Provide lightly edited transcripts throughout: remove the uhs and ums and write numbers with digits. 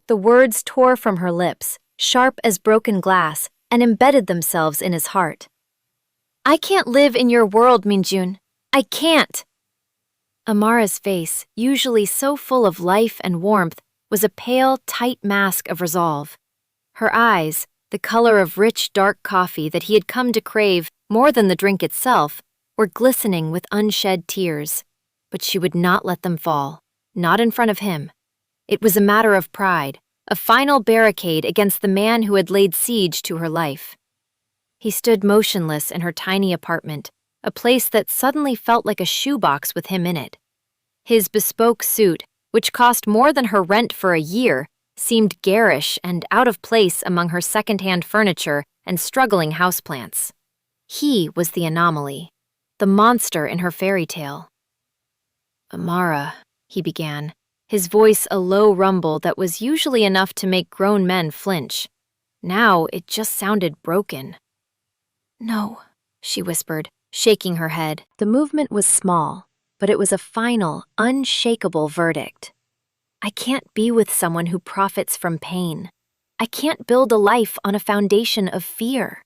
The words tore from her lips, sharp as broken glass, and embedded themselves in his heart. "I can't live in your world, Minjun. I can't." Amara's face, usually so full of life and warmth, was a pale, tight mask of resolve. Her eyes, the color of rich, dark coffee that he had come to crave more than the drink itself, were glistening with unshed tears. But she would not let them fall, not in front of him. It was a matter of pride, a final barricade against the man who had laid siege to her life. He stood motionless in her tiny apartment, a place that suddenly felt like a shoebox with him in it. His bespoke suit, which cost more than her rent for a year, seemed garish and out of place among her second-hand furniture and struggling houseplants. He was the anomaly, the monster in her fairy tale. "Amara," he began, his voice a low rumble that was usually enough to make grown men flinch. Now it just sounded broken. "No," she whispered, shaking her head. The movement was small, but it was a final, unshakable verdict. "I can't be with someone who profits from pain. I can't build a life on a foundation of fear."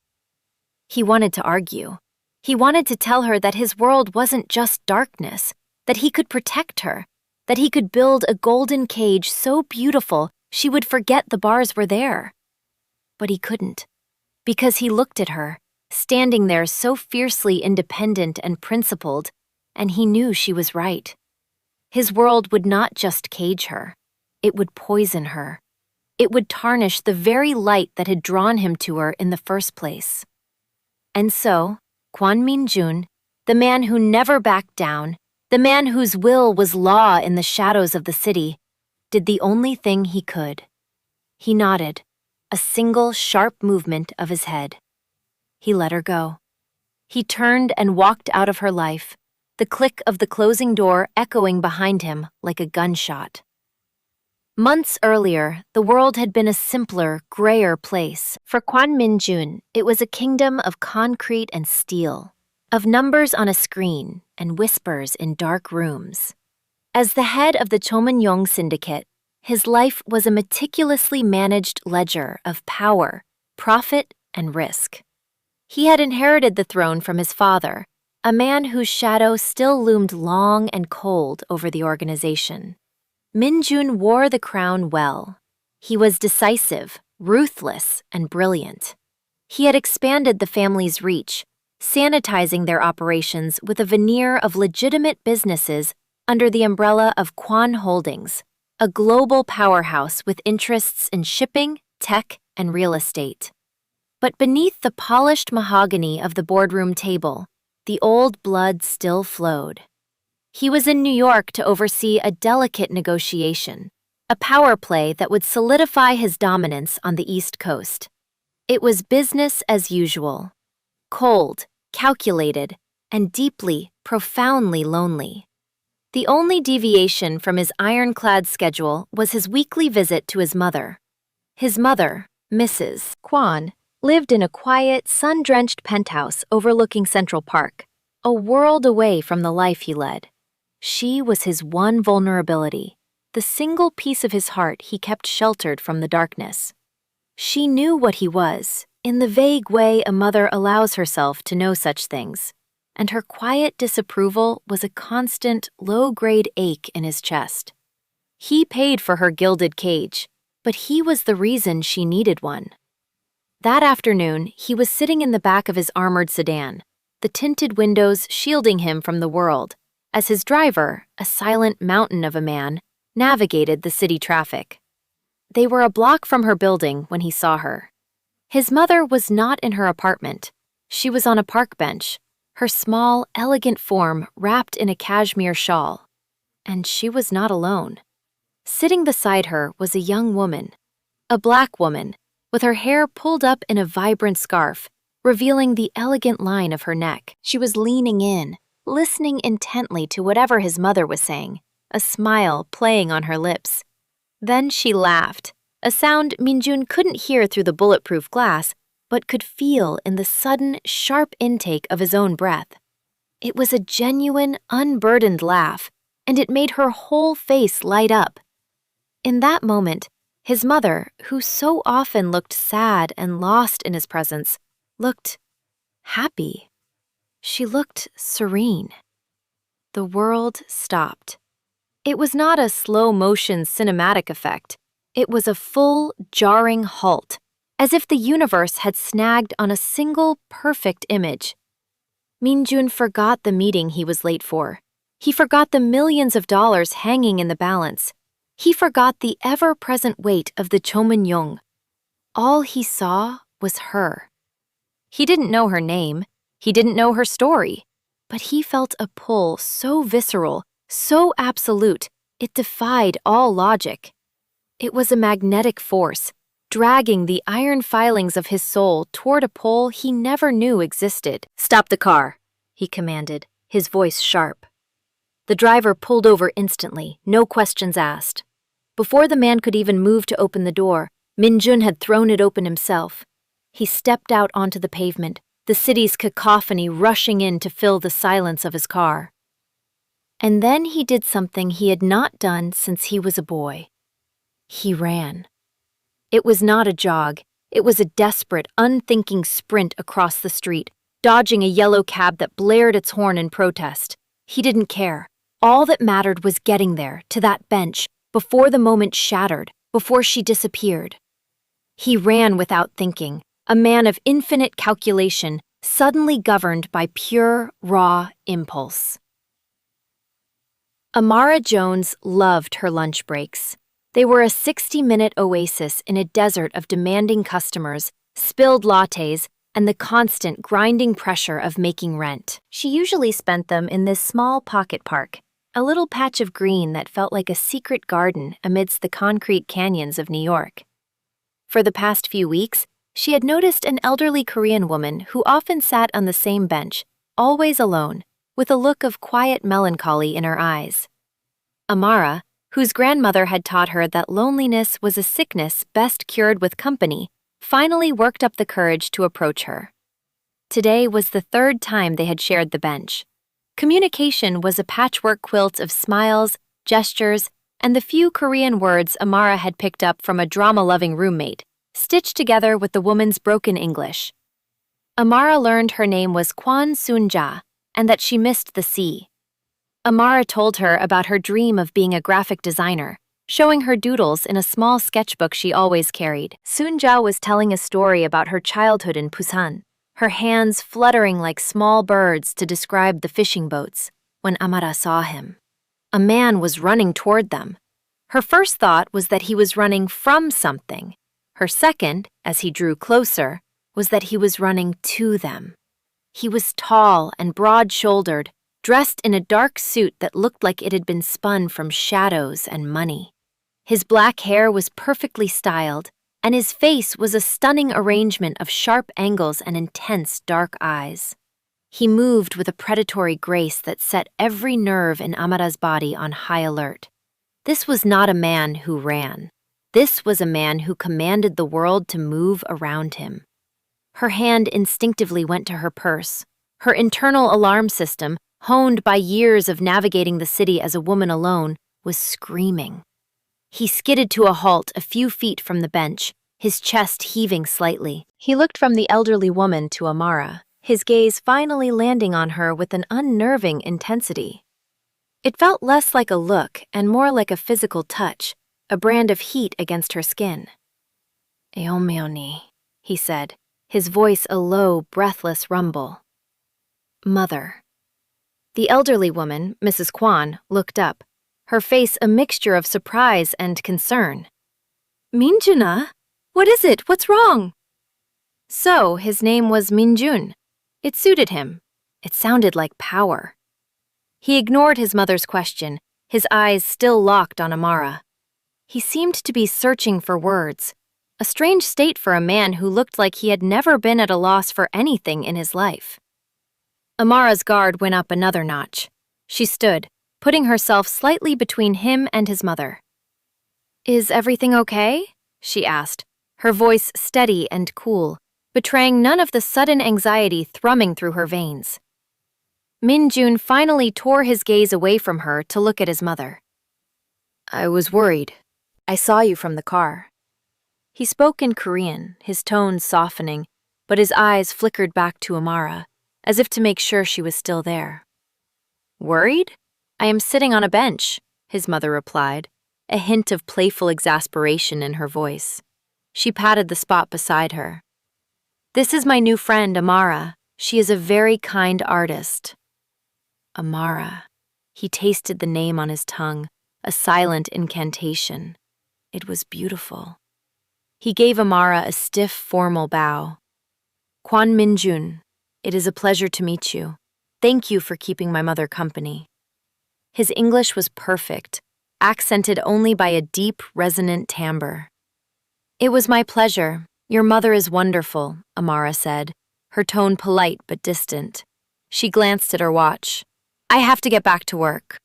He wanted to argue. He wanted to tell her that his world wasn't just darkness, that he could protect her, that he could build a golden cage so beautiful she would forget the bars were there. But he couldn't, because he looked at her, standing there so fiercely independent and principled, and he knew she was right. His world would not just cage her. It would poison her. It would tarnish the very light that had drawn him to her in the first place. And so, Kwon Min-jun, the man who never backed down, the man whose will was law in the shadows of the city, did the only thing he could. He nodded, a single sharp movement of his head. He let her go. He turned and walked out of her life, the click of the closing door echoing behind him like a gunshot. Months earlier, the world had been a simpler, grayer place. For Kwon Min-jun, it was a kingdom of concrete and steel, of numbers on a screen and whispers in dark rooms. As the head of the Chomun-yong syndicate, his life was a meticulously managed ledger of power, profit, and risk. He had inherited the throne from his father, a man whose shadow still loomed long and cold over the organization. Min-jun wore the crown well. He was decisive, ruthless, and brilliant. He had expanded the family's reach, sanitizing their operations with a veneer of legitimate businesses under the umbrella of Kwon Holdings, a global powerhouse with interests in shipping, tech, and real estate. But beneath the polished mahogany of the boardroom table, the old blood still flowed. He was in New York to oversee a delicate negotiation, a power play that would solidify his dominance on the East Coast. It was business as usual, cold, calculated, and deeply, profoundly lonely. The only deviation from his ironclad schedule was his weekly visit to his mother. His mother, Mrs. Kwon, lived in a quiet, sun-drenched penthouse overlooking Central Park, a world away from the life he led. She was his one vulnerability, the single piece of his heart he kept sheltered from the darkness. She knew what he was, in the vague way a mother allows herself to know such things, and her quiet disapproval was a constant, low-grade ache in his chest. He paid for her gilded cage, but he was the reason she needed one. That afternoon, he was sitting in the back of his armored sedan, the tinted windows shielding him from the world, as his driver, a silent mountain of a man, navigated the city traffic. They were a block from her building when he saw her. His mother was not in her apartment. She was on a park bench, her small, elegant form wrapped in a cashmere shawl. And she was not alone. Sitting beside her was a young woman, a black woman, with her hair pulled up in a vibrant scarf, revealing the elegant line of her neck. She was leaning in, listening intently to whatever his mother was saying, a smile playing on her lips. Then she laughed, a sound Min-jun couldn't hear through the bulletproof glass, but could feel in the sudden, sharp intake of his own breath. It was a genuine, unburdened laugh, and it made her whole face light up. In that moment, His mother, who so often looked sad and lost in his presence, looked happy. She looked serene. The world stopped. It was not a slow-motion cinematic effect. It was a full, jarring halt, as if the universe had snagged on a single perfect image. Minjun forgot the meeting he was late for. He forgot the millions of dollars hanging in the balance. He forgot the ever-present weight of the Chomun-yong. All he saw was her. He didn't know her name. He didn't know her story. But he felt a pull so visceral, so absolute, it defied all logic. It was a magnetic force, dragging the iron filings of his soul toward a pole he never knew existed. "Stop the car," he commanded, his voice sharp. The driver pulled over instantly, no questions asked. Before the man could even move to open the door, Minjun had thrown it open himself. He stepped out onto the pavement, the city's cacophony rushing in to fill the silence of his car. And then he did something he had not done since he was a boy. He ran. It was not a jog. It was a desperate, unthinking sprint across the street, dodging a yellow cab that blared its horn in protest. He didn't care. All that mattered was getting there, to that bench, before the moment shattered, before she disappeared. He ran without thinking, a man of infinite calculation, suddenly governed by pure, raw impulse. Amara Jones loved her lunch breaks. They were a 60-minute oasis in a desert of demanding customers, spilled lattes, and the constant grinding pressure of making rent. She usually spent them in this small pocket park, a little patch of green that felt like a secret garden amidst the concrete canyons of New York. For the past few weeks, she had noticed an elderly Korean woman who often sat on the same bench, always alone, with a look of quiet melancholy in her eyes. Amara, whose grandmother had taught her that loneliness was a sickness best cured with company, finally worked up the courage to approach her. Today was the third time they had shared the bench. Communication was a patchwork quilt of smiles, gestures, and the few Korean words Amara had picked up from a drama-loving roommate, stitched together with the woman's broken English. Amara learned her name was Kwon Soon-ja and that she missed the sea. Amara told her about her dream of being a graphic designer, showing her doodles in a small sketchbook she always carried. Soon-ja was telling a story about her childhood in Busan, her hands fluttering like small birds to describe the fishing boats, when Amara saw him. A man was running toward them. Her first thought was that he was running from something. Her second, as he drew closer, was that he was running to them. He was tall and broad-shouldered, dressed in a dark suit that looked like it had been spun from shadows and money. His black hair was perfectly styled, and his face was a stunning arrangement of sharp angles and intense dark eyes. He moved with a predatory grace that set every nerve in Amara's body on high alert. This was not a man who ran. This was a man who commanded the world to move around him. Her hand instinctively went to her purse. Her internal alarm system, honed by years of navigating the city as a woman alone, was screaming. He skidded to a halt a few feet from the bench, his chest heaving slightly. He looked from the elderly woman to Amara, his gaze finally landing on her with an unnerving intensity. It felt less like a look and more like a physical touch, a brand of heat against her skin. "Eomeoni," he said, his voice a low, breathless rumble. "Mother." The elderly woman, Mrs. Kwon, looked up, her face a mixture of surprise and concern. "Minjuna? What is it? What's wrong?" So his name was Minjun. It suited him. It sounded like power. He ignored his mother's question, his eyes still locked on Amara. He seemed to be searching for words, a strange state for a man who looked like he had never been at a loss for anything in his life. Amara's guard went up another notch. She stood, putting herself slightly between him and his mother. "Is everything okay?" she asked, her voice steady and cool, betraying none of the sudden anxiety thrumming through her veins. Minjun finally tore his gaze away from her to look at his mother. "I was worried. I saw you from the car." He spoke in Korean, his tone softening, but his eyes flickered back to Amara, as if to make sure she was still there. "Worried? I am sitting on a bench," his mother replied, a hint of playful exasperation in her voice. She patted the spot beside her. "This is my new friend, Amara. She is a very kind artist." Amara. He tasted the name on his tongue, a silent incantation. It was beautiful. He gave Amara a stiff, formal bow. "Kwon Min-jun, it is a pleasure to meet you. Thank you for keeping my mother company." His English was perfect, accented only by a deep, resonant timbre. "It was my pleasure. Your mother is wonderful," Amara said, her tone polite but distant. She glanced at her watch. "I have to get back to work."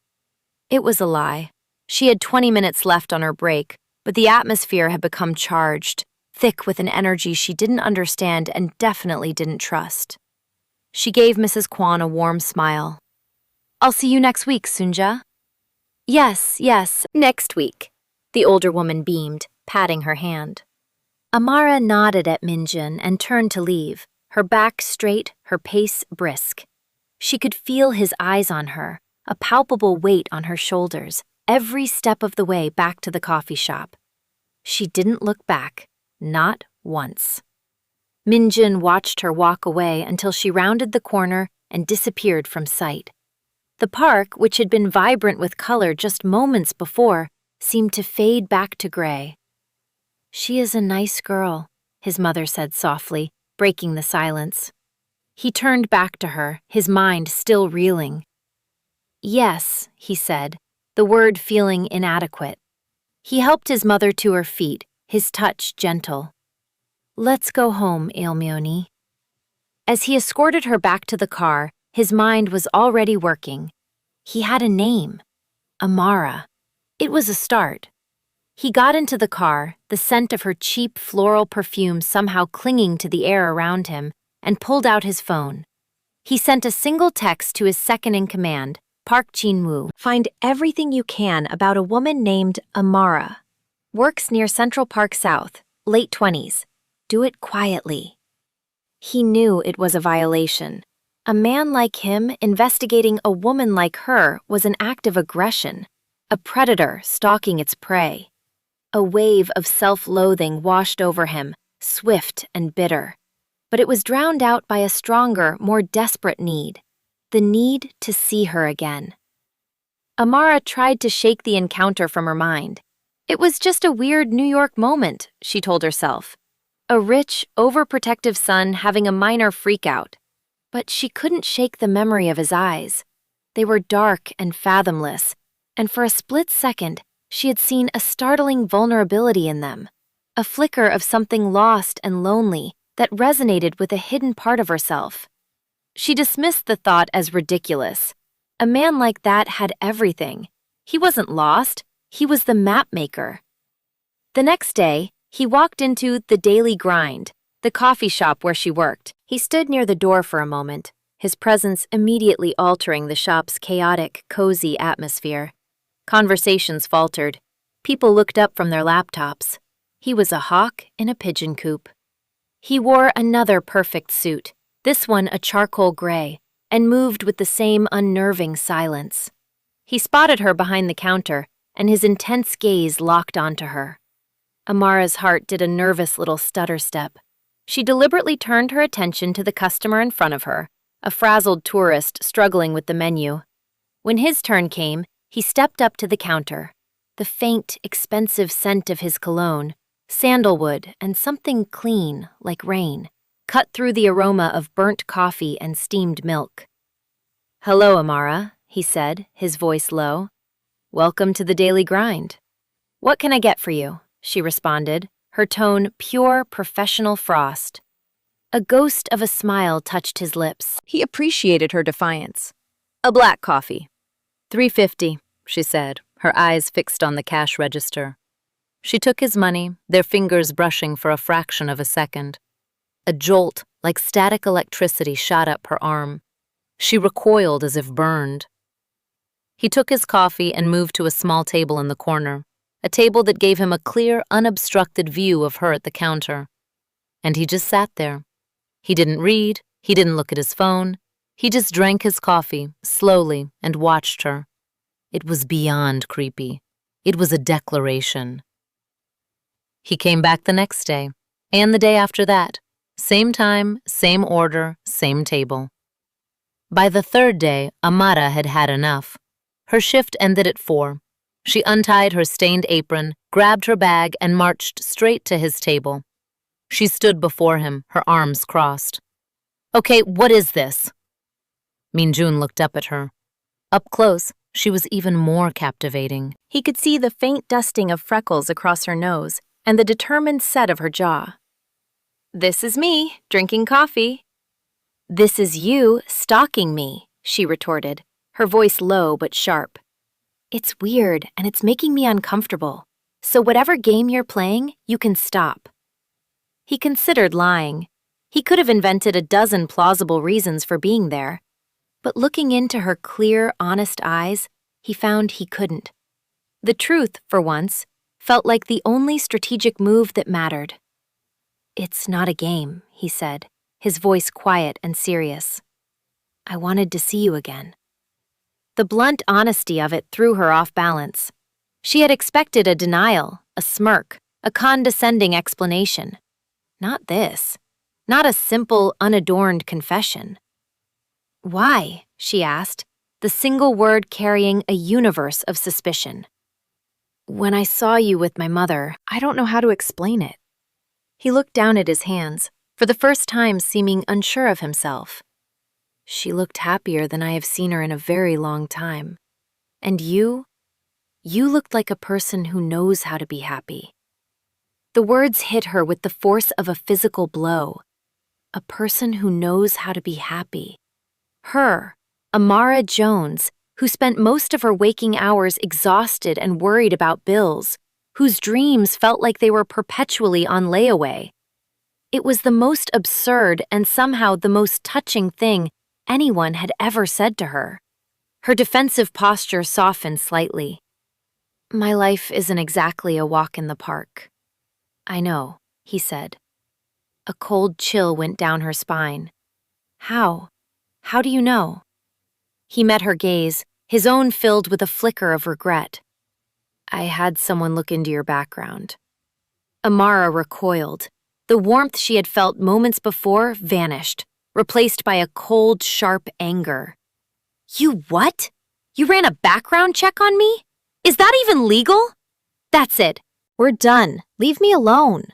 It was a lie. She had 20 minutes left on her break, but the atmosphere had become charged, thick with an energy she didn't understand and definitely didn't trust. She gave Mrs. Kwon a warm smile. "I'll see you next week, Sunja." Yes, next week," the older woman beamed, patting her hand. Amara nodded at Minjun and turned to leave, her back straight, her pace brisk. She could feel his eyes on her, a palpable weight on her shoulders, every step of the way back to the coffee shop. She didn't look back, not once. Minjun watched her walk away until she rounded the corner and disappeared from sight. The park, which had been vibrant with color just moments before, seemed to fade back to gray. "She is a nice girl," his mother said softly, breaking the silence. He turned back to her, his mind still reeling. "Yes," he said, the word feeling inadequate. He helped his mother to her feet, his touch gentle. "Let's go home, Ailmeoni." As he escorted her back to the car, his mind was already working. He had a name. Amara. It was a start. He got into the car, the scent of her cheap floral perfume somehow clinging to the air around him, and pulled out his phone. He sent a single text to his second-in-command, Park Jin-woo. "Find everything you can about a woman named Amara. Works near Central Park South, late 20s. Do it quietly." He knew it was a violation. A man like him investigating a woman like her was an act of aggression, a predator stalking its prey. A wave of self-loathing washed over him, swift and bitter. But it was drowned out by a stronger, more desperate need. The need to see her again. Amara tried to shake the encounter from her mind. It was just a weird New York moment, she told herself. A rich, overprotective son having a minor freakout. But she couldn't shake the memory of his eyes. They were dark and fathomless, and for a split second, she had seen a startling vulnerability in them, a flicker of something lost and lonely that resonated with a hidden part of herself. She dismissed the thought as ridiculous. A man like that had everything. He wasn't lost, he was the map maker. The next day, he walked into the Daily Grind, the coffee shop where she worked. He stood near the door for a moment, his presence immediately altering the shop's chaotic, cozy atmosphere. Conversations faltered. People looked up from their laptops. He was a hawk in a pigeon coop. He wore another perfect suit, this one a charcoal gray, and moved with the same unnerving silence. He spotted her behind the counter, and his intense gaze locked onto her. Amara's heart did a nervous little stutter step. She deliberately turned her attention to the customer in front of her, a frazzled tourist struggling with the menu. When his turn came, he stepped up to the counter. The faint, expensive scent of his cologne, sandalwood and something clean, like rain, cut through the aroma of burnt coffee and steamed milk. "Hello, Amara," he said, his voice low. "Welcome to the Daily Grind." "What can I get for you?" she responded, her tone pure professional frost. A ghost of a smile touched his lips. He appreciated her defiance. "A black coffee." $3.50, she said, her eyes fixed on the cash register. She took his money, their fingers brushing for a fraction of a second. A jolt, like static electricity, shot up her arm. She recoiled as if burned. He took his coffee and moved to a small table in the corner. a table that gave him a clear, unobstructed view of her at the counter. And he just sat there. He didn't read, he didn't look at his phone. He just drank his coffee, slowly, and watched her. It was beyond creepy. It was a declaration. He came back the next day, and the day after that. Same time, same order, same table. By the third day, Amara had had enough. Her shift ended at 4. She untied her stained apron, grabbed her bag, and marched straight to his table. She stood before him, her arms crossed. "Okay, what is this?" Minjun looked up at her. Up close, she was even more captivating. He could see the faint dusting of freckles across her nose and the determined set of her jaw. "This is me, drinking coffee." "This is you, stalking me," she retorted, her voice low but sharp. "It's weird, and it's making me uncomfortable. So whatever game you're playing, you can stop." He considered lying. He could have invented a dozen plausible reasons for being there. But looking into her clear, honest eyes, he found he couldn't. The truth, for once, felt like the only strategic move that mattered. "It's not a game," he said, his voice quiet and serious. "I wanted to see you again." The blunt honesty of it threw her off balance. She had expected a denial, a smirk, a condescending explanation. Not this. Not a simple, unadorned confession. "Why?" she asked, the single word carrying a universe of suspicion. "When I saw you with my mother, I don't know how to explain it." He looked down at his hands, for the first time seeming unsure of himself. "She looked happier than I have seen her in a very long time. And you looked like a person who knows how to be happy." The words hit her with the force of a physical blow. A person who knows how to be happy. Her, Amara Jones, who spent most of her waking hours exhausted and worried about bills, whose dreams felt like they were perpetually on layaway. It was the most absurd and somehow the most touching thing anyone had ever said to her. Her defensive posture softened slightly. "My life isn't exactly a walk in the park." "I know," he said. A cold chill went down her spine. "How? How do you know?" He met her gaze, his own filled with a flicker of regret. "I had someone look into your background." Amara recoiled. The warmth she had felt moments before vanished, replaced by a cold, sharp anger. "You what? You ran a background check on me? Is that even legal?" "That's it. We're done. Leave me alone."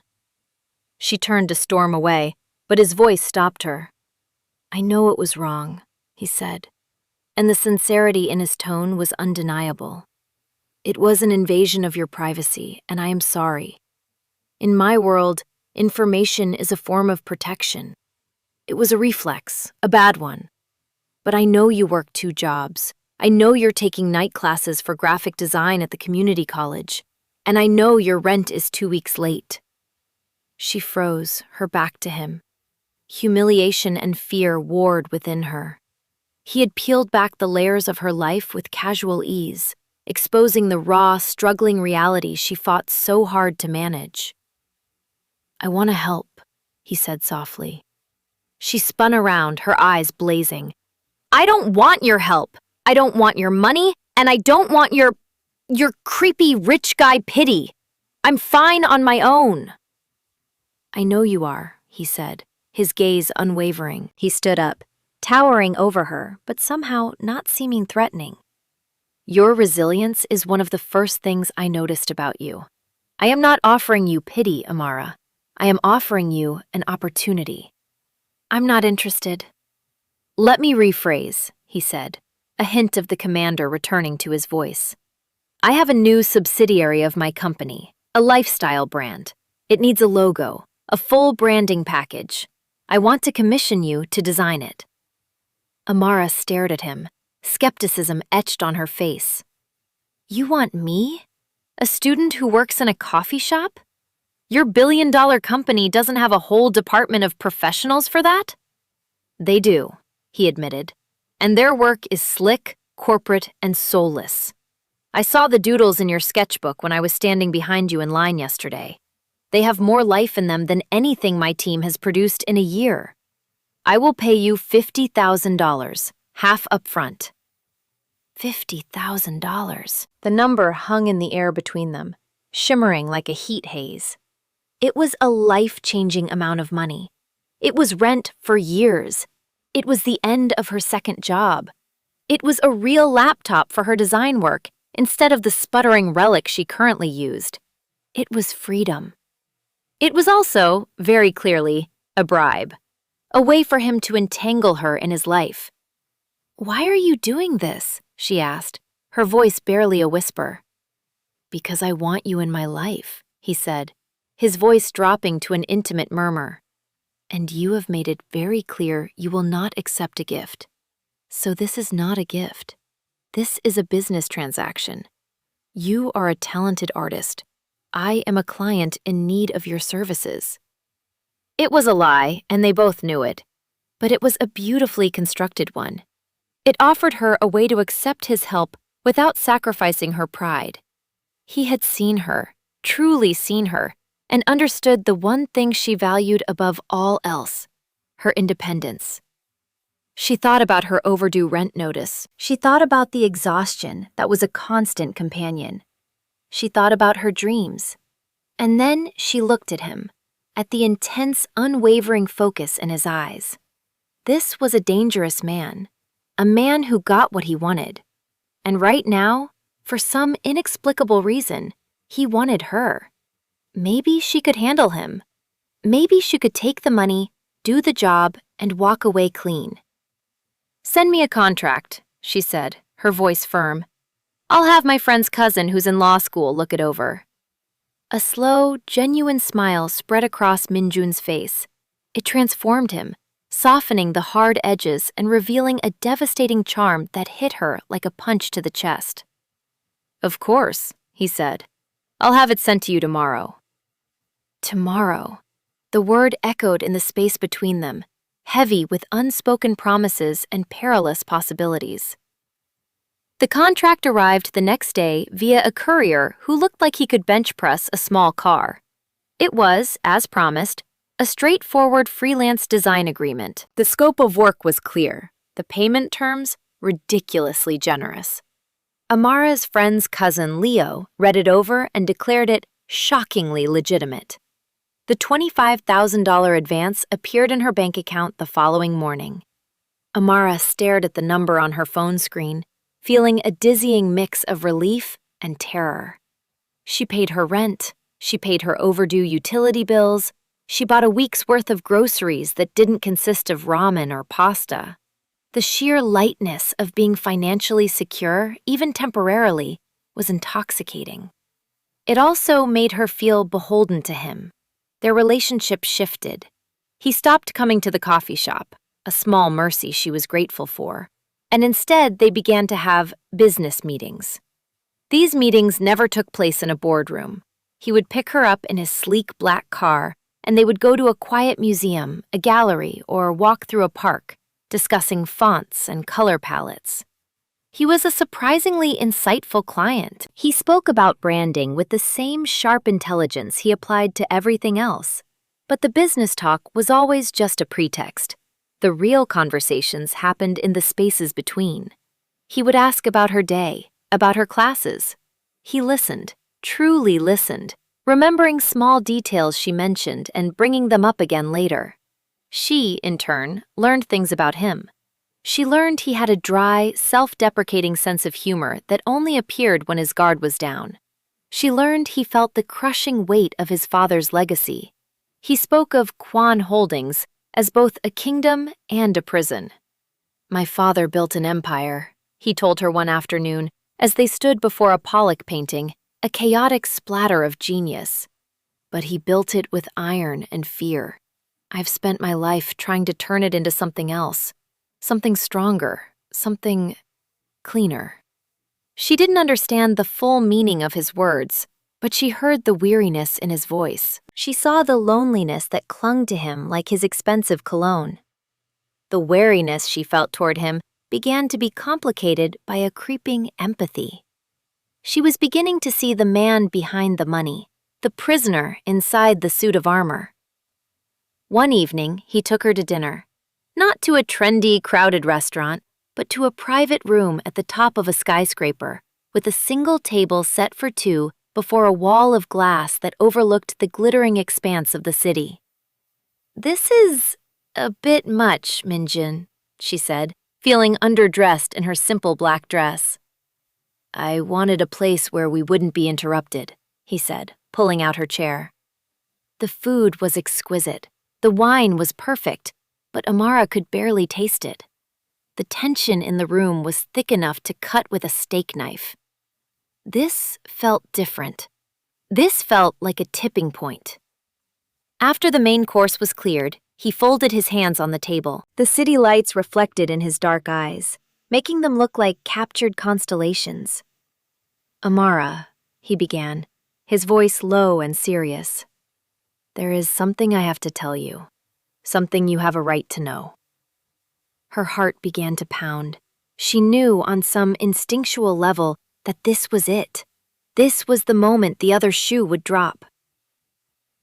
She turned to storm away, but his voice stopped her. "I know it was wrong," he said, and the sincerity in his tone was undeniable. "It was an invasion of your privacy, and I am sorry. In my world, information is a form of protection. It was a reflex, a bad one. But I know you work 2 jobs. I know you're taking night classes for graphic design at the community college. And I know your rent is 2 weeks late." She froze, her back to him. Humiliation and fear warred within her. He had peeled back the layers of her life with casual ease, exposing the raw, struggling reality she fought so hard to manage. "I want to help," he said softly. She spun around, her eyes blazing. "I don't want your help. I don't want your money, and I don't want your creepy rich guy pity. I'm fine on my own." "I know you are," he said, his gaze unwavering. He stood up, towering over her, but somehow not seeming threatening. "Your resilience is one of the first things I noticed about you. I am not offering you pity, Amara. I am offering you an opportunity." "I'm not interested." "Let me rephrase," he said, a hint of the commander returning to his voice. "I have a new subsidiary of my company, a lifestyle brand. It needs a logo, a full branding package. I want to commission you to design it." Amara stared at him, skepticism etched on her face. "You want me? A student who works in a coffee shop? Your billion-dollar company doesn't have a whole department of professionals for that?" "They do," he admitted, "and their work is slick, corporate, and soulless. I saw the doodles in your sketchbook when I was standing behind you in line yesterday. They have more life in them than anything my team has produced in a year. I will pay you $50,000, half up front. $50,000. The number hung in the air between them, shimmering like a heat haze. It was a life-changing amount of money. It was rent for years. It was the end of her second job. It was a real laptop for her design work instead of the sputtering relic she currently used. It was freedom. It was also, very clearly, a bribe, a way for him to entangle her in his life. "Why are you doing this?" she asked, her voice barely a whisper. "Because I want you in my life," he said, his voice dropping to an intimate murmur. "And you have made it very clear you will not accept a gift. So this is not a gift. This is a business transaction. You are a talented artist. I am a client in need of your services." It was a lie, and they both knew it, but it was a beautifully constructed one. It offered her a way to accept his help without sacrificing her pride. He had seen her, truly seen her, and understood the one thing she valued above all else, her independence. She thought about her overdue rent notice. She thought about the exhaustion that was a constant companion. She thought about her dreams. And then she looked at him, at the intense, unwavering focus in his eyes. This was a dangerous man, a man who got what he wanted. And right now, for some inexplicable reason, he wanted her. Maybe she could handle him. Maybe she could take the money, do the job, and walk away clean. "Send me a contract," she said, her voice firm. "I'll have my friend's cousin who's in law school look it over." A slow, genuine smile spread across Minjun's face. It transformed him, softening the hard edges and revealing a devastating charm that hit her like a punch to the chest. "Of course," he said. "I'll have it sent to you tomorrow." Tomorrow. The word echoed in the space between them, heavy with unspoken promises and perilous possibilities. The contract arrived the next day via a courier who looked like he could bench press a small car. It was, as promised, a straightforward freelance design agreement. The scope of work was clear, the payment terms ridiculously generous. Amara's friend's cousin, Leo, read it over and declared it shockingly legitimate. The $25,000 advance appeared in her bank account the following morning. Amara stared at the number on her phone screen, feeling a dizzying mix of relief and terror. She paid her rent, she paid her overdue utility bills, she bought a week's worth of groceries that didn't consist of ramen or pasta. The sheer lightness of being financially secure, even temporarily, was intoxicating. It also made her feel beholden to him. Their relationship shifted. He stopped coming to the coffee shop, a small mercy she was grateful for, and instead they began to have business meetings. These meetings never took place in a boardroom. He would pick her up in his sleek black car, and they would go to a quiet museum, a gallery, or walk through a park, discussing fonts and color palettes. He was a surprisingly insightful client. He spoke about branding with the same sharp intelligence he applied to everything else. But the business talk was always just a pretext. The real conversations happened in the spaces between. He would ask about her day, about her classes. He listened, truly listened, remembering small details she mentioned and bringing them up again later. She, in turn, learned things about him. She learned he had a dry, self-deprecating sense of humor that only appeared when his guard was down. She learned he felt the crushing weight of his father's legacy. He spoke of Kwan Holdings as both a kingdom and a prison. "My father built an empire," he told her one afternoon as they stood before a Pollock painting, a chaotic splatter of genius. "But he built it with iron and fear. I've spent my life trying to turn it into something else. Something stronger, something cleaner." She didn't understand the full meaning of his words, but she heard the weariness in his voice. She saw the loneliness that clung to him like his expensive cologne. The wariness she felt toward him began to be complicated by a creeping empathy. She was beginning to see the man behind the money, the prisoner inside the suit of armor. One evening, he took her to dinner. Not to a trendy, crowded restaurant, but to a private room at the top of a skyscraper, with a single table set for two before a wall of glass that overlooked the glittering expanse of the city. "This is a bit much, Minjun," she said, feeling underdressed in her simple black dress. "I wanted a place where we wouldn't be interrupted," he said, pulling out her chair. The food was exquisite. The wine was perfect, but Amara could barely taste it. The tension in the room was thick enough to cut with a steak knife. This felt different. This felt like a tipping point. After the main course was cleared, he folded his hands on the table. The city lights reflected in his dark eyes, making them look like captured constellations. "Amara," he began, his voice low and serious. "There is something I have to tell you, something you have a right to know." Her heart began to pound. She knew on some instinctual level that this was it. This was the moment the other shoe would drop.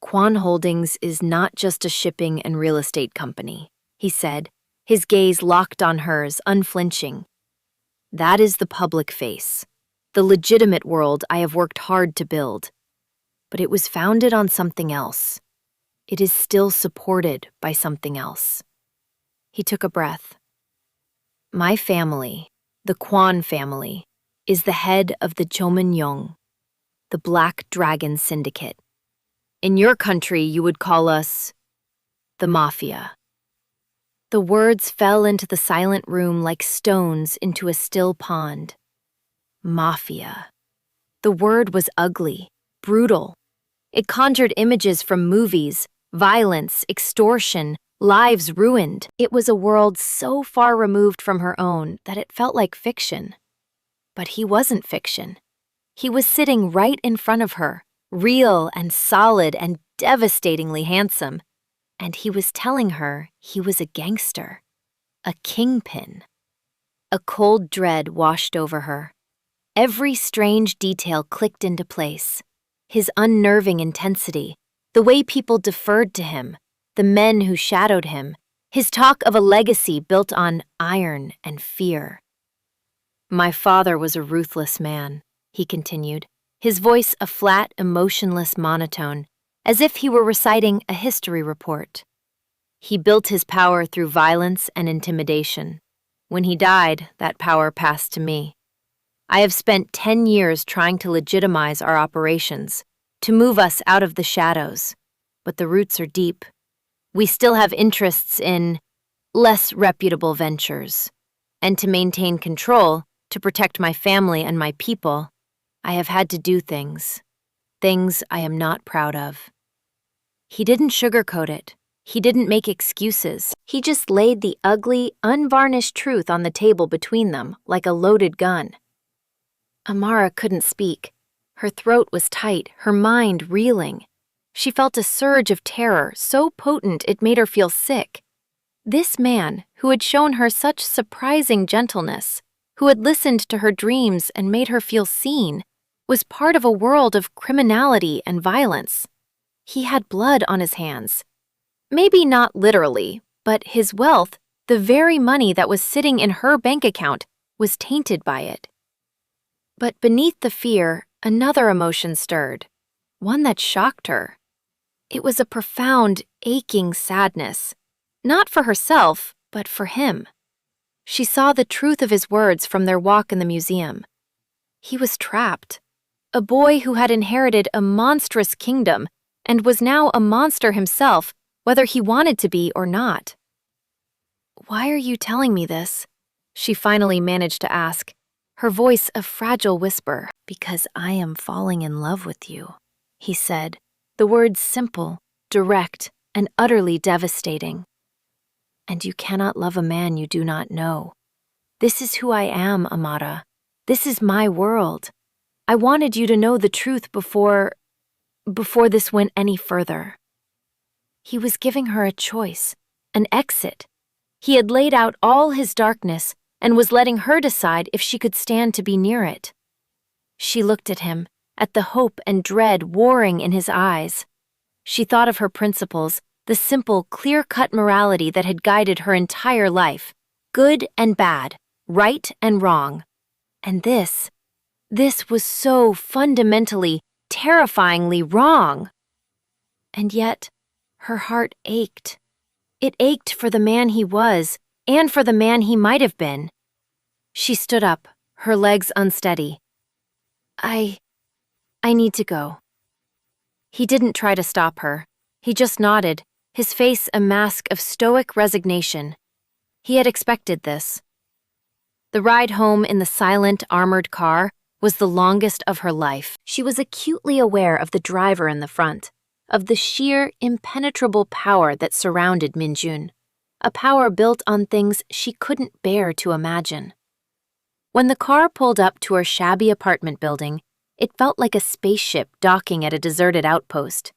"Kwan Holdings is not just a shipping and real estate company," he said, his gaze locked on hers, unflinching. "That is the public face, the legitimate world I have worked hard to build. But it was founded on something else. It is still supported by something else." He took a breath. "My family, the Kwan family, is the head of the Chomin-yong, the Black Dragon Syndicate. In your country, you would call us the Mafia." The words fell into the silent room like stones into a still pond. Mafia. The word was ugly, brutal. It conjured images from movies, violence, extortion, lives ruined. It was a world so far removed from her own that it felt like fiction. But he wasn't fiction. He was sitting right in front of her, real and solid and devastatingly handsome. And he was telling her he was a gangster, a kingpin. A cold dread washed over her. Every strange detail clicked into place. His unnerving intensity, the way people deferred to him, the men who shadowed him, his talk of a legacy built on iron and fear. "My father was a ruthless man," he continued, his voice a flat, emotionless monotone, as if he were reciting a history report. "He built his power through violence and intimidation. When he died, that power passed to me. I have spent 10 years trying to legitimize our operations, to move us out of the shadows, but the roots are deep. We still have interests in less reputable ventures, and to maintain control, to protect my family and my people, I have had to do things I am not proud of." He didn't sugarcoat it. He didn't make excuses. He just laid the ugly, unvarnished truth on the table between them like a loaded gun. Amara couldn't speak. Her throat was tight, her mind reeling. She felt a surge of terror so potent it made her feel sick. This man, who had shown her such surprising gentleness, who had listened to her dreams and made her feel seen, was part of a world of criminality and violence. He had blood on his hands. Maybe not literally, but his wealth, the very money that was sitting in her bank account, was tainted by it. But beneath the fear, another emotion stirred, one that shocked her. It was a profound, aching sadness, not for herself, but for him. She saw the truth of his words from their walk in the museum. He was trapped, a boy who had inherited a monstrous kingdom and was now a monster himself, whether he wanted to be or not. "Why are you telling me this?" she finally managed to ask, her voice a fragile whisper. "Because I am falling in love with you," he said, the words simple, direct, and utterly devastating. "And you cannot love a man you do not know. This is who I am, Amara. This is my world. I wanted you to know the truth before this went any further." He was giving her a choice, an exit. He had laid out all his darkness and was letting her decide if she could stand to be near it. She looked at him, at the hope and dread warring in his eyes. She thought of her principles, the simple, clear-cut morality that had guided her entire life, good and bad, right and wrong. And this was so fundamentally, terrifyingly wrong. And yet, her heart ached. It ached for the man he was, and for the man he might have been. She stood up, her legs unsteady. I need to go. He didn't try to stop her. He just nodded, his face a mask of stoic resignation. He had expected this. The ride home in the silent, armored car was the longest of her life. She was acutely aware of the driver in the front, of the sheer, impenetrable power that surrounded Minjun, a power built on things she couldn't bear to imagine. When the car pulled up to her shabby apartment building, it felt like a spaceship docking at a deserted outpost.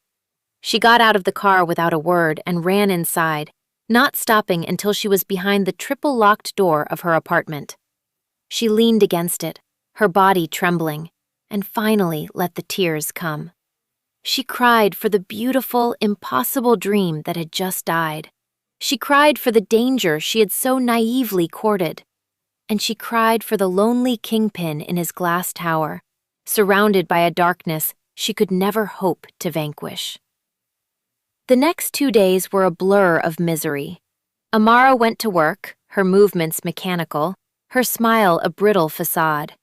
She got out of the car without a word and ran inside, not stopping until she was behind the triple-locked door of her apartment. She leaned against it, her body trembling, and finally let the tears come. She cried for the beautiful, impossible dream that had just died. She cried for the danger she had so naively courted. And she cried for the lonely kingpin in his glass tower, surrounded by a darkness she could never hope to vanquish. The next 2 days were a blur of misery. Amara went to work, her movements mechanical, her smile a brittle facade.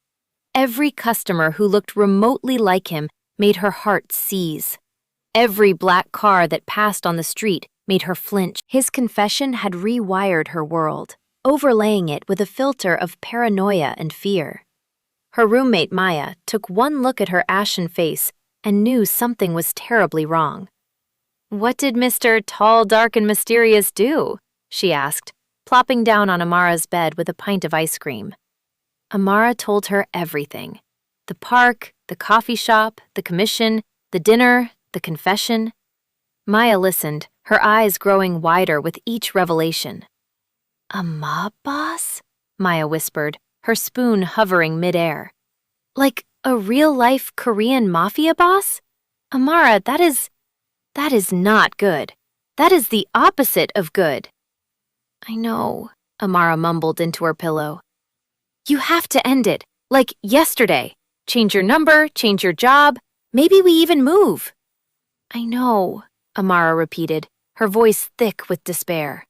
Every customer who looked remotely like him made her heart seize. Every black car that passed on the street made her flinch. His confession had rewired her world, overlaying it with a filter of paranoia and fear. Her roommate Maya took one look at her ashen face and knew something was terribly wrong. "What did Mr. Tall, Dark, and Mysterious do?" she asked, plopping down on Amara's bed with a pint of ice cream. Amara told her everything. The park, the coffee shop, the commission, the dinner, the confession. Maya listened, her eyes growing wider with each revelation. "A mob boss?" Maya whispered, her spoon hovering midair. "Like a real-life Korean mafia boss? Amara, that is not good. That is the opposite of good." "I know," Amara mumbled into her pillow. "You have to end it, like yesterday. Change your number, change your job, maybe we even move." "I know," Amara repeated, her voice thick with despair.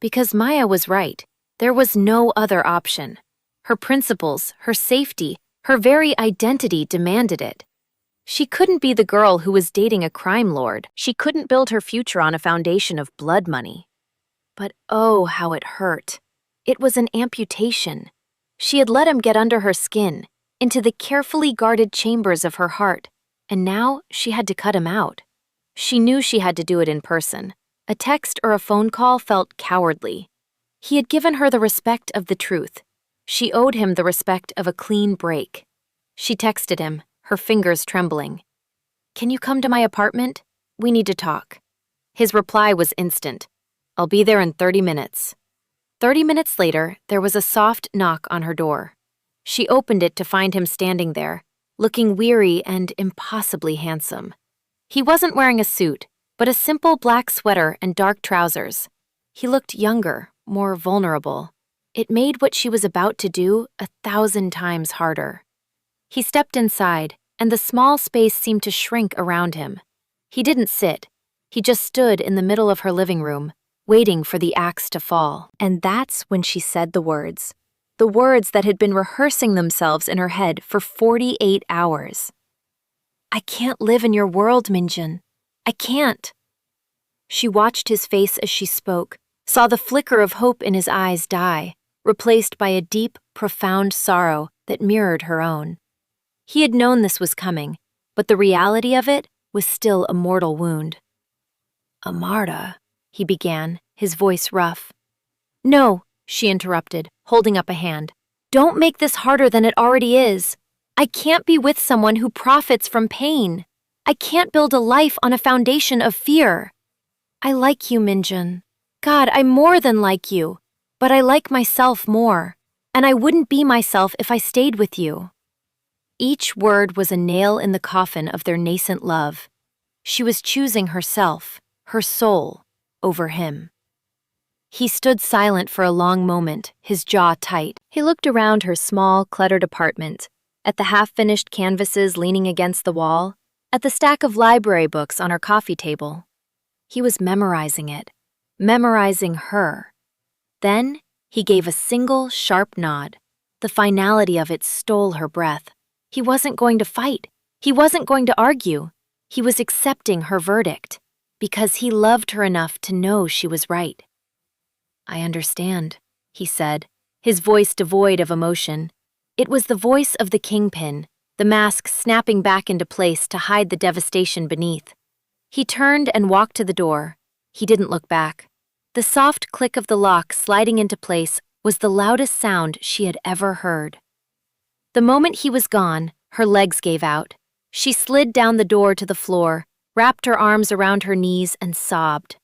Because Maya was right. There was no other option. Her principles, her safety, her very identity demanded it. She couldn't be the girl who was dating a crime lord. She couldn't build her future on a foundation of blood money. But oh, how it hurt. It was an amputation. She had let him get under her skin, into the carefully guarded chambers of her heart, and now she had to cut him out. She knew she had to do it in person. A text or a phone call felt cowardly. He had given her the respect of the truth. She owed him the respect of a clean break. She texted him, her fingers trembling. "Can you come to my apartment? We need to talk." His reply was instant. "I'll be there in 30 minutes. 30 minutes later, there was a soft knock on her door. She opened it to find him standing there, looking weary and impossibly handsome. He wasn't wearing a suit, but a simple black sweater and dark trousers. He looked younger, more vulnerable. It made what she was about to do 1,000 times harder. He stepped inside, and the small space seemed to shrink around him. He didn't sit. He just stood in the middle of her living room, waiting for the axe to fall. And that's when she said the words that had been rehearsing themselves in her head for 48 hours. "I can't live in your world, Minjun. I can't." She watched his face as she spoke, saw the flicker of hope in his eyes die, replaced by a deep, profound sorrow that mirrored her own. He had known this was coming, but the reality of it was still a mortal wound. "Amarta," he began, his voice rough. "No," she interrupted, holding up a hand. "Don't make this harder than it already is. I can't be with someone who profits from pain. I can't build a life on a foundation of fear. I like you, Minjun. God, I more than like you. But I like myself more, and I wouldn't be myself if I stayed with you." Each word was a nail in the coffin of their nascent love. She was choosing herself, her soul, over him. He stood silent for a long moment, his jaw tight. He looked around her small, cluttered apartment, at the half-finished canvases leaning against the wall, at the stack of library books on her coffee table. He was memorizing it, memorizing her. Then he gave a single, sharp nod. The finality of it stole her breath. He wasn't going to fight. He wasn't going to argue. He was accepting her verdict, because he loved her enough to know she was right. "I understand," he said, his voice devoid of emotion. It was the voice of the kingpin, the mask snapping back into place to hide the devastation beneath. He turned and walked to the door. He didn't look back. The soft click of the lock sliding into place was the loudest sound she had ever heard. The moment he was gone, her legs gave out. She slid down the door to the floor, wrapped her arms around her knees, and sobbed.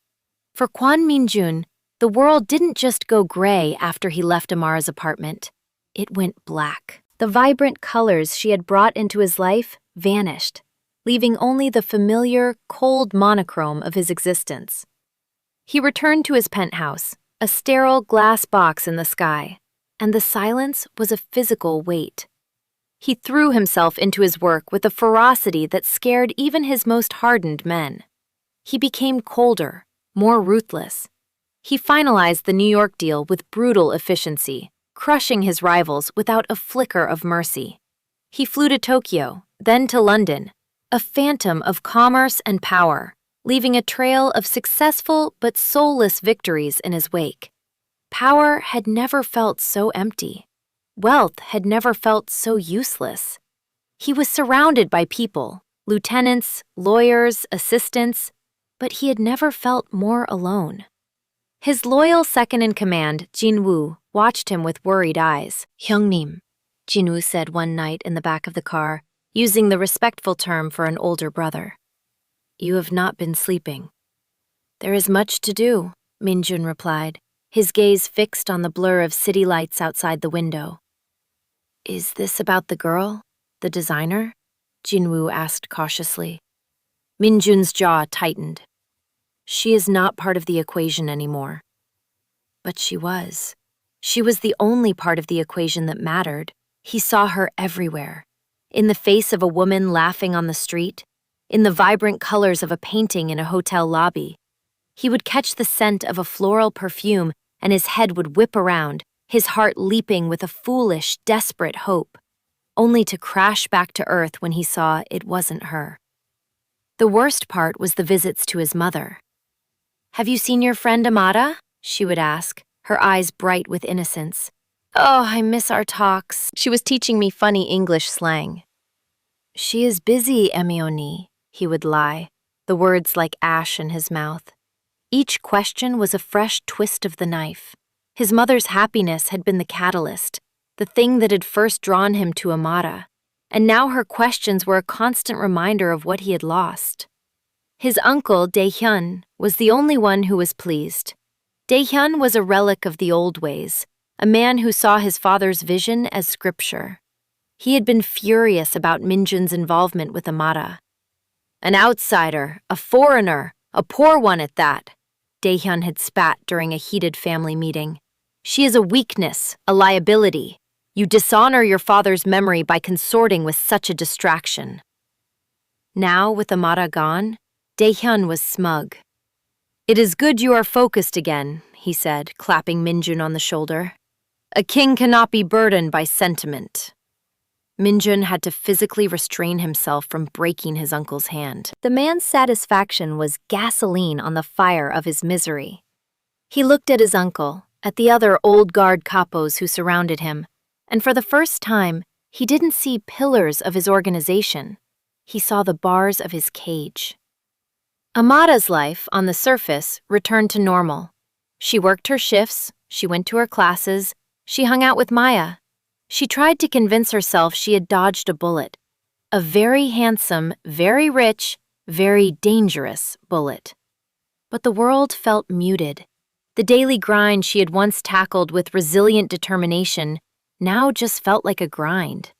For Kwon Min-jun, the world didn't just go gray after he left Amara's apartment. It went black. The vibrant colors she had brought into his life vanished, leaving only the familiar, cold monochrome of his existence. He returned to his penthouse, a sterile glass box in the sky, and the silence was a physical weight. He threw himself into his work with a ferocity that scared even his most hardened men. He became colder, more ruthless. He finalized the New York deal with brutal efficiency, crushing his rivals without a flicker of mercy. He flew to Tokyo, then to London, a phantom of commerce and power, leaving a trail of successful but soulless victories in his wake. Power had never felt so empty. Wealth had never felt so useless. He was surrounded by people, lieutenants, lawyers, assistants, but he had never felt more alone. His loyal second-in-command, Jin-woo, watched him with worried eyes. "Hyungnim," Jin-woo said one night in the back of the car, using the respectful term for an older brother. "You have not been sleeping." "There is much to do," Min-jun replied, his gaze fixed on the blur of city lights outside the window. "Is this about the girl, the designer?" Jin-woo asked cautiously. Min-jun's jaw tightened. "She is not part of the equation anymore." But she was. She was the only part of the equation that mattered. He saw her everywhere. In the face of a woman laughing on the street, in the vibrant colors of a painting in a hotel lobby. He would catch the scent of a floral perfume and his head would whip around, his heart leaping with a foolish, desperate hope, only to crash back to earth when he saw it wasn't her. The worst part was the visits to his mother. "Have you seen your friend Amada?" she would ask, her eyes bright with innocence. "Oh, I miss our talks." She was teaching me funny English slang. "She is busy, Emioni," he would lie, the words like ash in his mouth. Each question was a fresh twist of the knife. His mother's happiness had been the catalyst, the thing that had first drawn him to Amada, and now her questions were a constant reminder of what he had lost. His uncle, Dae-hyun, was the only one who was pleased. Dae-hyun was a relic of the old ways, a man who saw his father's vision as scripture. He had been furious about Min-jun's involvement with Amada. "An outsider, a foreigner, a poor one at that," Dae-hyun had spat during a heated family meeting. "She is a weakness, a liability. You dishonor your father's memory by consorting with such a distraction." Now, with Amada gone, Dae-hyun was smug. "It is good you are focused again," he said, clapping Min-jun on the shoulder. "A king cannot be burdened by sentiment." Min-jun had to physically restrain himself from breaking his uncle's hand. The man's satisfaction was gasoline on the fire of his misery. He looked at his uncle, at the other old guard capos who surrounded him, and for the first time, he didn't see pillars of his organization. He saw the bars of his cage. Amada's life, on the surface, returned to normal. She worked her shifts, she went to her classes, she hung out with Maya. She tried to convince herself she had dodged a bullet. A very handsome, very rich, very dangerous bullet. But the world felt muted. The daily grind she had once tackled with resilient determination now just felt like a grind.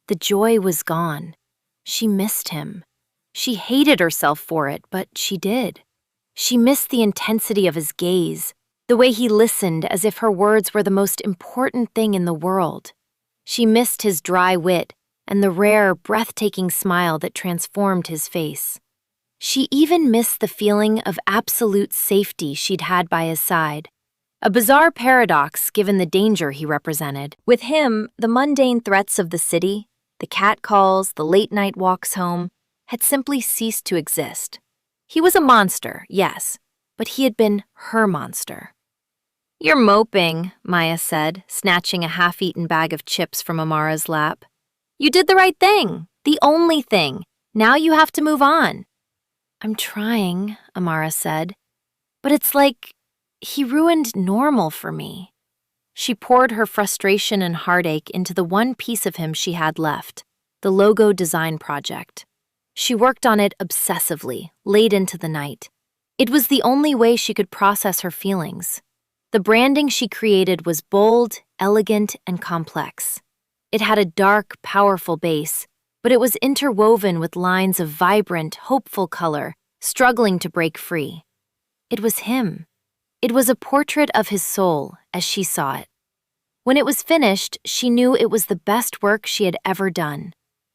The joy was gone. She missed him. She hated herself for it, but she did. She missed the intensity of his gaze, the way he listened as if her words were the most important thing in the world. She missed his dry wit and the rare, breathtaking smile that transformed his face. She even missed the feeling of absolute safety she'd had by his side. A bizarre paradox given the danger he represented. With him, the mundane threats of the city, the catcalls, the late-night walks home, had simply ceased to exist. He was a monster, yes, but he had been her monster. "You're moping," Maya said, snatching a half-eaten bag of chips from Amara's lap. "You did the right thing, the only thing. Now you have to move on." "I'm trying," Amara said, "but it's like he ruined normal for me." She poured her frustration and heartache into the one piece of him she had left, the logo design project. She worked on it obsessively, late into the night. It was the only way she could process her feelings. The branding she created was bold, elegant, and complex. It had a dark, powerful base, but it was interwoven with lines of vibrant, hopeful color, struggling to break free. It was him. It was a portrait of his soul, as she saw it. When it was finished, she knew it was the best work she had ever done.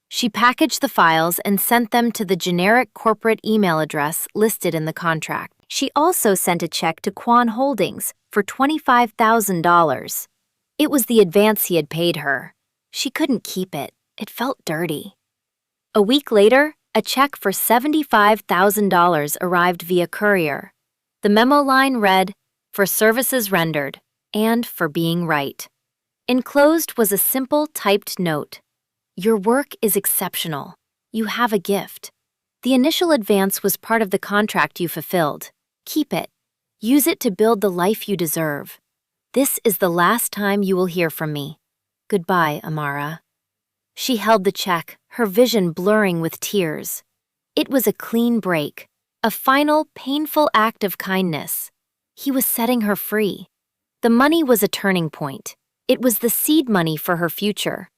She packaged the files and sent them to the generic corporate email address listed in the contract. She also sent a check to Quan Holdings for $25,000. It was the advance he had paid her. She couldn't keep it. It felt dirty. A week later, a check for $75,000 arrived via courier. The memo line read, "For services rendered," and "for being right." Enclosed was a simple typed note. "Your work is exceptional. You have a gift. The initial advance was part of the contract you fulfilled. Keep it. Use it to build the life you deserve. This is the last time you will hear from me. Goodbye, Amara." She held the check, her vision blurring with tears. It was a clean break, a final, painful act of kindness. He was setting her free. The money was a turning point. It was the seed money for her future.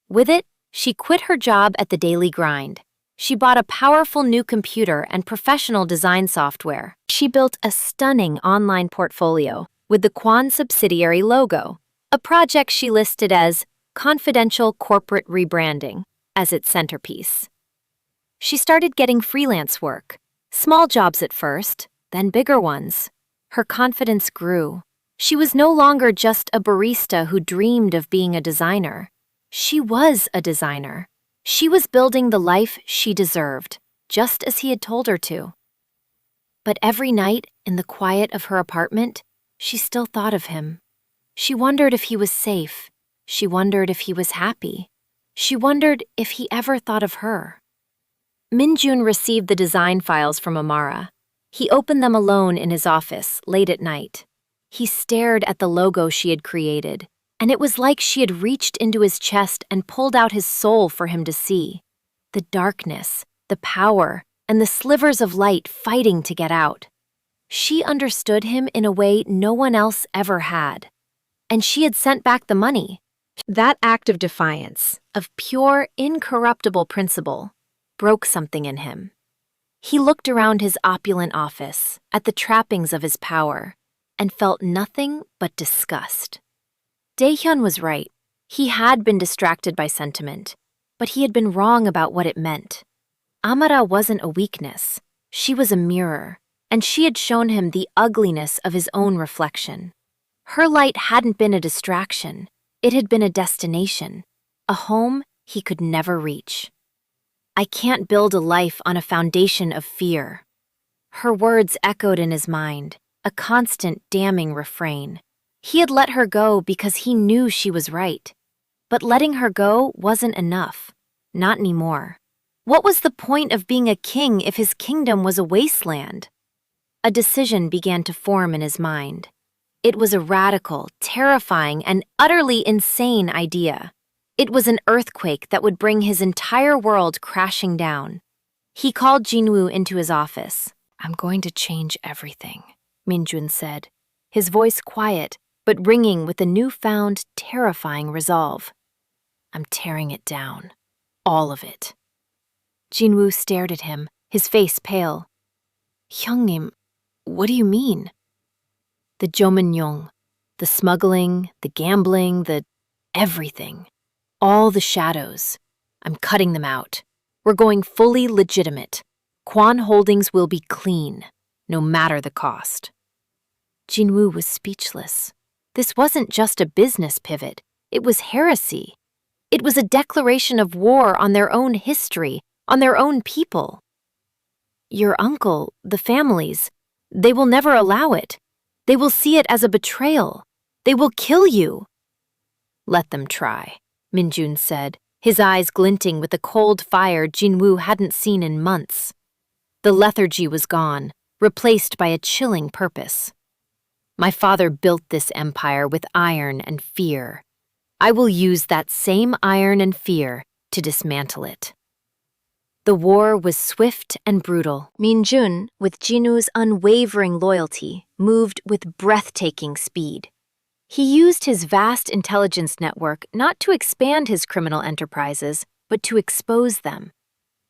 With it, she quit her job at the Daily Grind. She bought a powerful new computer and professional design software. She built a stunning online portfolio with the Quan subsidiary logo, a project she listed as confidential corporate rebranding as its centerpiece. She started getting freelance work, small jobs at first, then bigger ones. Her confidence grew. She was no longer just a barista who dreamed of being a designer. She was a designer. She was building the life she deserved, just as he had told her to. But every night, in the quiet of her apartment, she still thought of him. She wondered if he was safe. She wondered if he was happy. She wondered if he ever thought of her. Minjun received the design files from Amara. He opened them alone in his office, late at night. He stared at the logo she had created, and it was like she had reached into his chest and pulled out his soul for him to see. The darkness, the power, and the slivers of light fighting to get out. She understood him in a way no one else ever had. And she had sent back the money. That act of defiance, of pure, incorruptible principle, broke something in him. He looked around his opulent office, at the trappings of his power, and felt nothing but disgust. Daehyun was right. He had been distracted by sentiment, but he had been wrong about what it meant. Amara wasn't a weakness. She was a mirror, and she had shown him the ugliness of his own reflection. Her light hadn't been a distraction. It had been a destination, a home he could never reach. "I can't build a life on a foundation of fear." Her words echoed in his mind, a constant damning refrain. He had let her go because he knew she was right. But letting her go wasn't enough. Not anymore. What was the point of being a king if his kingdom was a wasteland? A decision began to form in his mind. It was a radical, terrifying, and utterly insane idea. It was an earthquake that would bring his entire world crashing down. He called Jinwoo into his office. "I'm going to change everything," Minjun said, his voice quiet, but ringing with a newfound, terrifying resolve. "I'm tearing it down." All of it. Jinwoo stared at him, his face pale. "형님, what do you mean?" "The Jomunnyong, the smuggling, the gambling, the everything. All the shadows. I'm cutting them out. We're going fully legitimate. Kwon Holdings will be clean, no matter the cost." Jinwoo was speechless. This wasn't just a business pivot. It was heresy. It was a declaration of war on their own history, on their own people. "Your uncle, the families, they will never allow it. They will see it as a betrayal. They will kill you." "Let them try," Minjun said, his eyes glinting with the cold fire Jinwoo hadn't seen in months. The lethargy was gone, replaced by a chilling purpose. "My father built this empire with iron and fear. I will use that same iron and fear to dismantle it." The war was swift and brutal. Minjun, with Jinwoo's unwavering loyalty, moved with breathtaking speed. He used his vast intelligence network not to expand his criminal enterprises, but to expose them.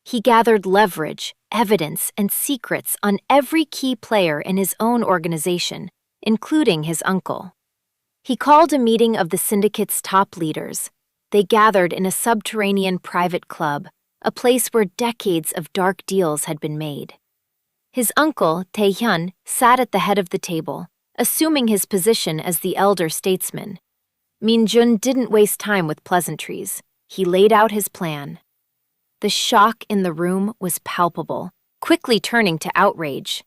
He gathered leverage, evidence, and secrets on every key player in his own organization, including his uncle. He called a meeting of the syndicate's top leaders. They gathered in a subterranean private club, a place where decades of dark deals had been made. His uncle, Tae-hyun, sat at the head of the table, assuming his position as the elder statesman. Minjun didn't waste time with pleasantries. He laid out his plan. The shock in the room was palpable, quickly turning to outrage.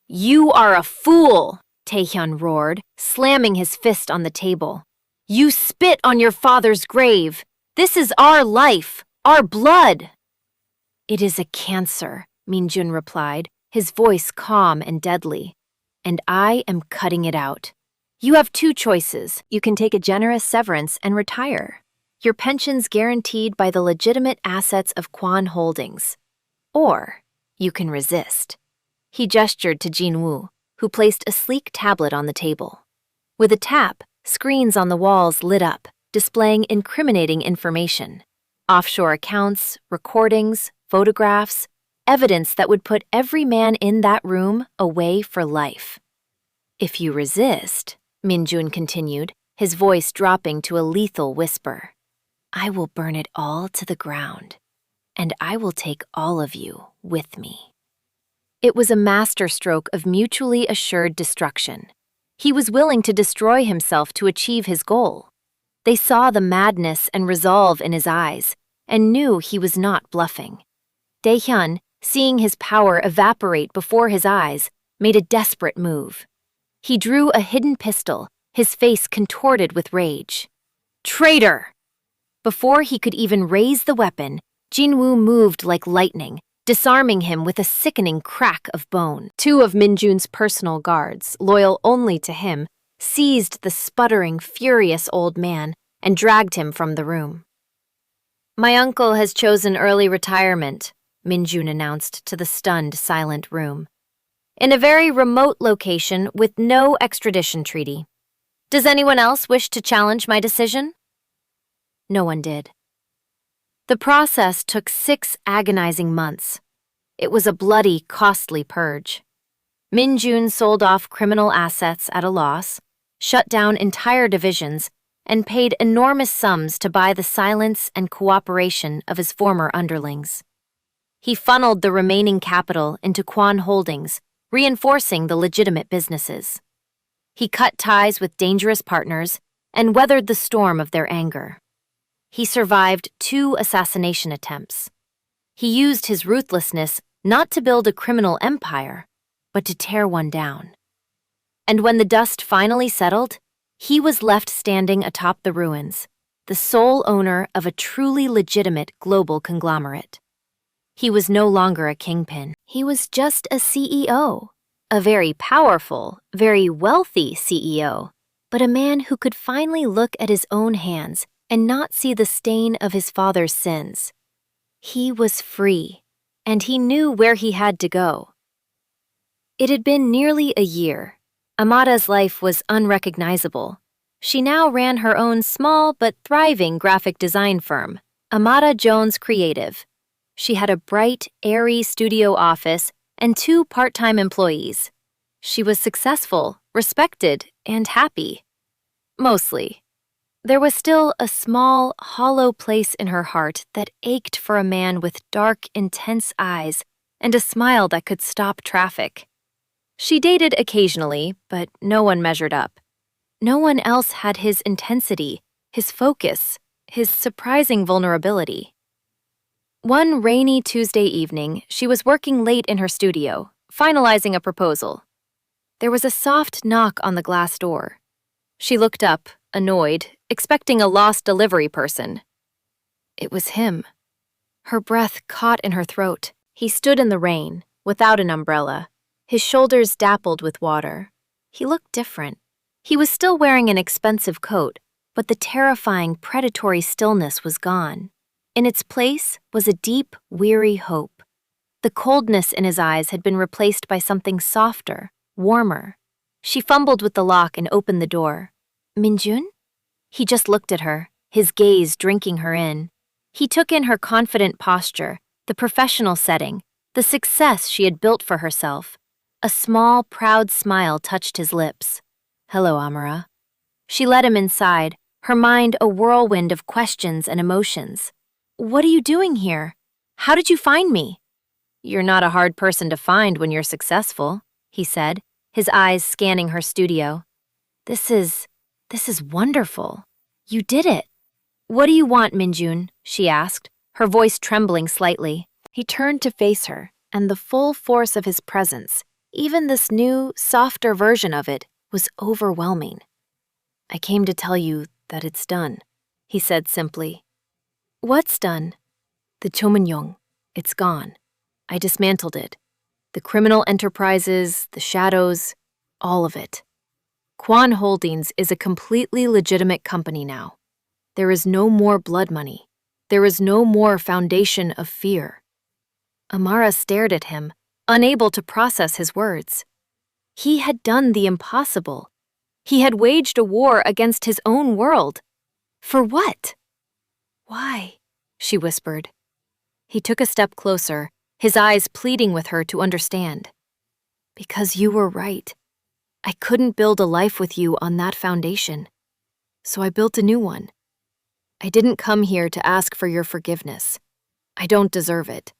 "You are a fool!" Tae-hyun roared, slamming his fist on the table. "You spit on your father's grave! This is our life, our blood!" "It is a cancer," Minjun replied, his voice calm and deadly. "And I am cutting it out. You have two choices. You can take a generous severance and retire. Your pension's guaranteed by the legitimate assets of Kwon Holdings. Or you can resist." He gestured to Jinwoo, who placed a sleek tablet on the table. With a tap, screens on the walls lit up, displaying incriminating information. Offshore accounts, recordings, photographs, evidence that would put every man in that room away for life. "If you resist," Minjun continued, his voice dropping to a lethal whisper, "I will burn it all to the ground, and I will take all of you with me." It was a masterstroke of mutually assured destruction. He was willing to destroy himself to achieve his goal. They saw the madness and resolve in his eyes and knew he was not bluffing. Dae-hyun, seeing his power evaporate before his eyes, made a desperate move. He drew a hidden pistol, his face contorted with rage. "Traitor!" Before he could even raise the weapon, Jinwoo moved like lightning, disarming him with a sickening crack of bone. Two of Minjun's personal guards, loyal only to him, seized the sputtering, furious old man and dragged him from the room. "My uncle has chosen early retirement," Minjun announced to the stunned, silent room. "In a very remote location with no extradition treaty. Does anyone else wish to challenge my decision?" No one did. The process took 6 agonizing months. It was a bloody, costly purge. Minjun sold off criminal assets at a loss, shut down entire divisions, and paid enormous sums to buy the silence and cooperation of his former underlings. He funneled the remaining capital into Kwon Holdings, reinforcing the legitimate businesses. He cut ties with dangerous partners and weathered the storm of their anger. He survived 2 assassination attempts. He used his ruthlessness not to build a criminal empire, but to tear one down. And when the dust finally settled, he was left standing atop the ruins, the sole owner of a truly legitimate global conglomerate. He was no longer a kingpin. He was just a CEO, a very powerful, very wealthy CEO, but a man who could finally look at his own hands and not see the stain of his father's sins. He was free, and he knew where he had to go. It had been nearly a year. Amada's life was unrecognizable. She now ran her own small but thriving graphic design firm, Amara Jones Creative. She had a bright, airy studio office and 2 part-time employees. She was successful, respected, and happy. Mostly. There was still a small, hollow place in her heart that ached for a man with dark, intense eyes and a smile that could stop traffic. She dated occasionally, but no one measured up. No one else had his intensity, his focus, his surprising vulnerability. One rainy Tuesday evening, she was working late in her studio, finalizing a proposal. There was a soft knock on the glass door. She looked up, annoyed, expecting a lost delivery person. It was him. Her breath caught in her throat. He stood in the rain, without an umbrella, his shoulders dappled with water. He looked different. He was still wearing an expensive coat, but the terrifying, predatory stillness was gone. In its place was a deep, weary hope. The coldness in his eyes had been replaced by something softer, warmer. She fumbled with the lock and opened the door. Minjun? He just looked at her, his gaze drinking her in. He took in her confident posture, the professional setting, the success she had built for herself. A small, proud smile touched his lips. Hello, Amara. She led him inside, her mind a whirlwind of questions and emotions. What are you doing here? How did you find me? You're not a hard person to find when you're successful, he said, his eyes scanning her studio. This is wonderful. You did it. What do you want, Minjun? She asked, her voice trembling slightly. He turned to face her, and the full force of his presence, even this new, softer version of it, was overwhelming. I came to tell you that it's done, he said simply. What's done? The Chomunyong. It's gone. I dismantled it. The criminal enterprises, the shadows, all of it. Kwan Holdings is a completely legitimate company now. There is no more blood money. There is no more foundation of fear. Amara stared at him, unable to process his words. He had done the impossible. He had waged a war against his own world. For what? Why? She whispered. He took a step closer, his eyes pleading with her to understand. Because you were right. I couldn't build a life with you on that foundation. So I built a new one. I didn't come here to ask for your forgiveness. I don't deserve it.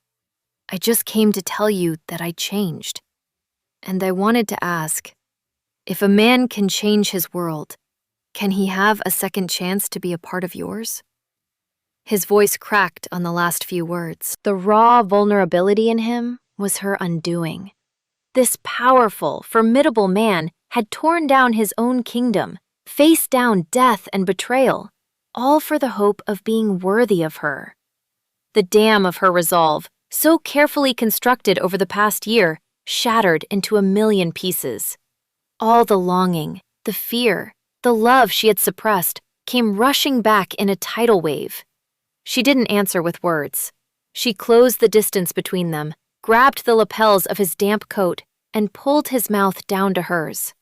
I just came to tell you that I changed. And I wanted to ask, if a man can change his world, can he have a second chance to be a part of yours? His voice cracked on the last few words. The raw vulnerability in him was her undoing. This powerful, formidable man had torn down his own kingdom, faced down death and betrayal, all for the hope of being worthy of her. The dam of her resolve, so carefully constructed over the past year, shattered into a million pieces. All the longing, the fear, the love she had suppressed came rushing back in a tidal wave. She didn't answer with words. She closed the distance between them, grabbed the lapels of his damp coat, and pulled his mouth down to hers.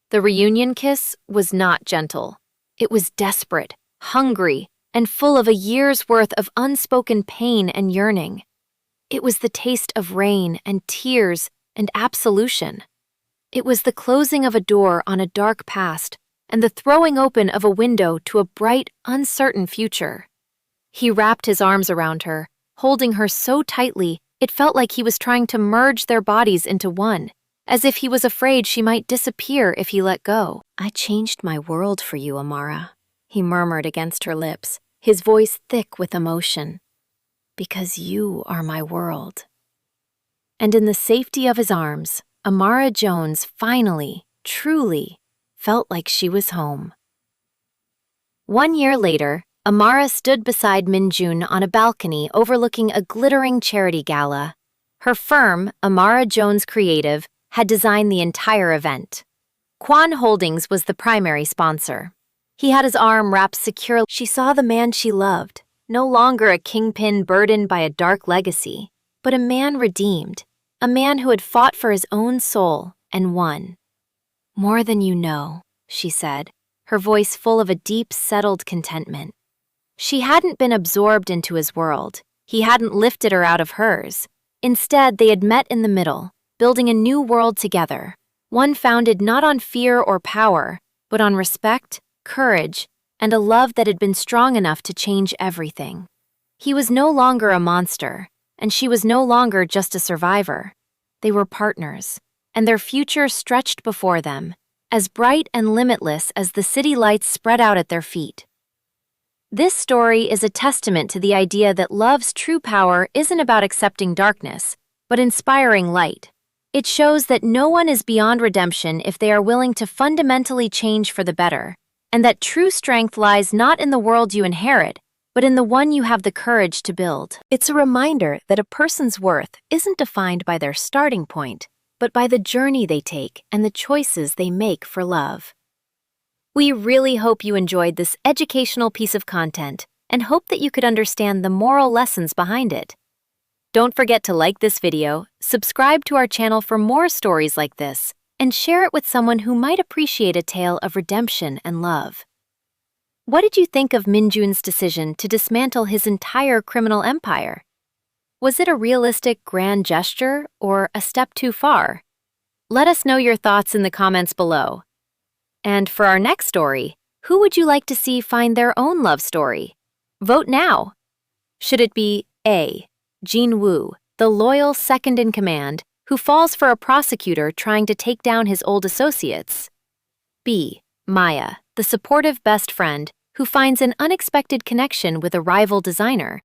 The reunion kiss was not gentle. It was desperate, hungry, and full of a year's worth of unspoken pain and yearning. It was the taste of rain and tears and absolution. It was the closing of a door on a dark past and the throwing open of a window to a bright, uncertain future. He wrapped his arms around her, holding her so tightly it felt like he was trying to merge their bodies into one, as if he was afraid she might disappear if he let go. I changed my world for you, Amara, he murmured against her lips, his voice thick with emotion. Because you are my world. And in the safety of his arms, Amara Jones finally, truly, felt like she was home. 1 year later, Amara stood beside Minjun on a balcony overlooking a glittering charity gala. Her firm, Amara Jones Creative, had designed the entire event. Kwan Holdings was the primary sponsor. He had his arm wrapped securely. She saw the man she loved, no longer a kingpin burdened by a dark legacy, but a man redeemed, a man who had fought for his own soul and won. More than you know, she said, her voice full of a deep, settled contentment. She hadn't been absorbed into his world. He hadn't lifted her out of hers. Instead, they had met in the middle, building a new world together, one founded not on fear or power, but on respect, courage, and a love that had been strong enough to change everything. He was no longer a monster, and she was no longer just a survivor. They were partners, and their future stretched before them, as bright and limitless as the city lights spread out at their feet. This story is a testament to the idea that love's true power isn't about accepting darkness, but inspiring light. It shows that no one is beyond redemption if they are willing to fundamentally change for the better, and that true strength lies not in the world you inherit, but in the one you have the courage to build. It's a reminder that a person's worth isn't defined by their starting point, but by the journey they take and the choices they make for love. We really hope you enjoyed this educational piece of content and hope that you could understand the moral lessons behind it. Don't forget to like this video, subscribe to our channel for more stories like this, and share it with someone who might appreciate a tale of redemption and love. What did you think of Minjun's decision to dismantle his entire criminal empire? Was it a realistic grand gesture or a step too far? Let us know your thoughts in the comments below. And for our next story, who would you like to see find their own love story? Vote now! Should it be A. Jin Woo, the loyal second-in-command, who falls for a prosecutor trying to take down his old associates? B. Maya, the supportive best friend, who finds an unexpected connection with a rival designer?